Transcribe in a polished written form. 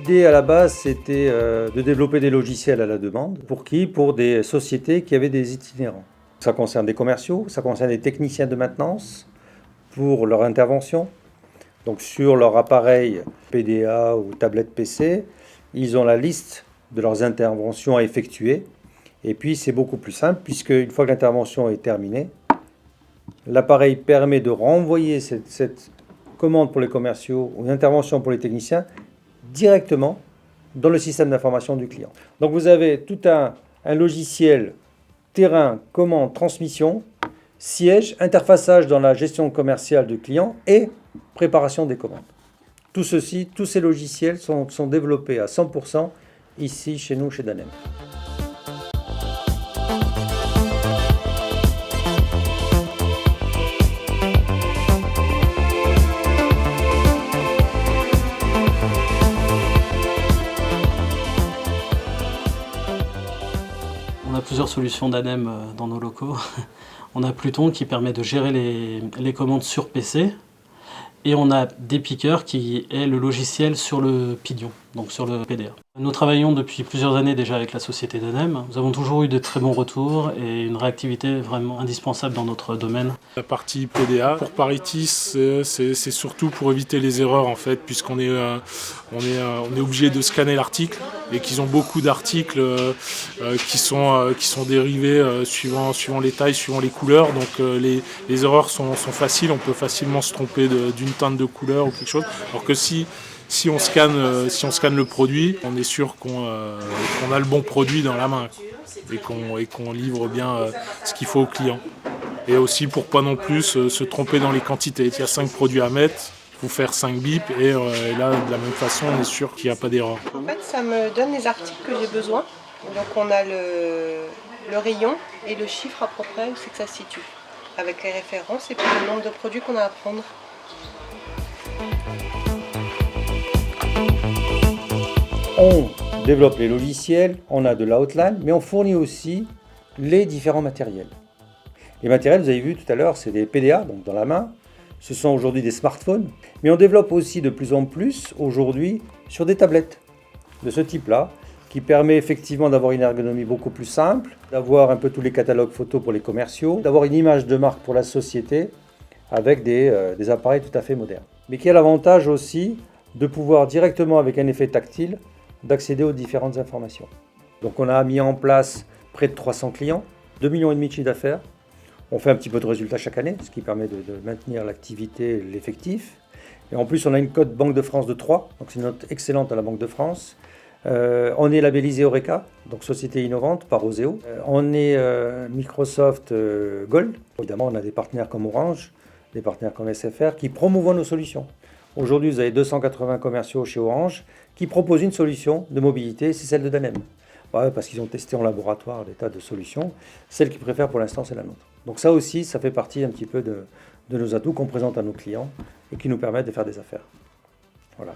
L'idée à la base, c'était de développer des logiciels à la demande. Pour qui? Pour des sociétés qui avaient des itinérants. Ça concerne des commerciaux, ça concerne des techniciens de maintenance pour leur intervention. Donc sur leur appareil PDA ou tablette PC, ils ont la liste de leurs interventions à effectuer. Et puis c'est beaucoup plus simple puisque une fois que l'intervention est terminée, l'appareil permet de renvoyer cette commande pour les commerciaux ou une intervention pour les techniciens directement dans le système d'information du client. Donc vous avez tout un logiciel terrain, commande, transmission, siège, interfaçage dans la gestion commerciale du client et préparation des commandes. Tout ceci, tous ces logiciels sont développés à 100% ici chez nous, chez Danem. On a plusieurs solutions Danem dans nos locaux. On a Pluton qui permet de gérer les commandes sur PC. Et on a Depicker qui est le logiciel sur le Pidyon, donc sur le PDA. Nous travaillons depuis plusieurs années déjà avec la société Danem. Nous avons toujours eu de très bons retours et une réactivité vraiment indispensable dans notre domaine. La partie PDA, pour Paritis, c'est surtout pour éviter les erreurs en fait, puisqu'on est obligé de scanner l'article et qu'ils ont beaucoup d'articles qui sont dérivés suivant les tailles, suivant les couleurs. Donc les erreurs sont faciles, on peut facilement se tromper d'une teinte de couleur ou quelque chose. Alors que si on scanne le produit, on est sûr qu'on a le bon produit dans la main et qu'on livre bien ce qu'il faut au client. Et aussi pour pas non plus se tromper dans les quantités. Il y a 5 produits à mettre, il faut faire 5 bips et là de la même façon on est sûr qu'il n'y a pas d'erreur. En fait ça me donne les articles que j'ai besoin. Donc on a le rayon et le chiffre à peu près où c'est que ça se situe. Avec les références et puis le nombre de produits qu'on a à prendre. On développe les logiciels, on a de l'outline, mais on fournit aussi les différents matériels. Les matériels, vous avez vu tout à l'heure, c'est des PDA, donc dans la main. Ce sont aujourd'hui des smartphones, mais on développe aussi de plus en plus aujourd'hui sur des tablettes de ce type-là, qui permet effectivement d'avoir une ergonomie beaucoup plus simple, d'avoir un peu tous les catalogues photos pour les commerciaux, d'avoir une image de marque pour la société avec des appareils tout à fait modernes. Mais qui a l'avantage aussi de pouvoir directement, avec un effet tactile, d'accéder aux différentes informations. Donc on a mis en place près de 300 clients, 2,5 millions de chiffre d'affaires. On fait un petit peu de résultats chaque année, ce qui permet de maintenir l'activité et l'effectif. Et en plus, on a une cote Banque de France de 3, donc c'est une note excellente à la Banque de France. On est labellisé Oreca, donc société innovante par Oseo. On est Microsoft Gold. Évidemment, on a des partenaires comme Orange, des partenaires comme SFR qui promouvent nos solutions. Aujourd'hui, vous avez 280 commerciaux chez Orange qui proposent une solution de mobilité, c'est celle de Danem. Ouais, parce qu'ils ont testé en laboratoire des tas de solutions. Celle qu'ils préfèrent pour l'instant, c'est la nôtre. Donc ça aussi, ça fait partie un petit peu de nos atouts qu'on présente à nos clients et qui nous permettent de faire des affaires. Voilà.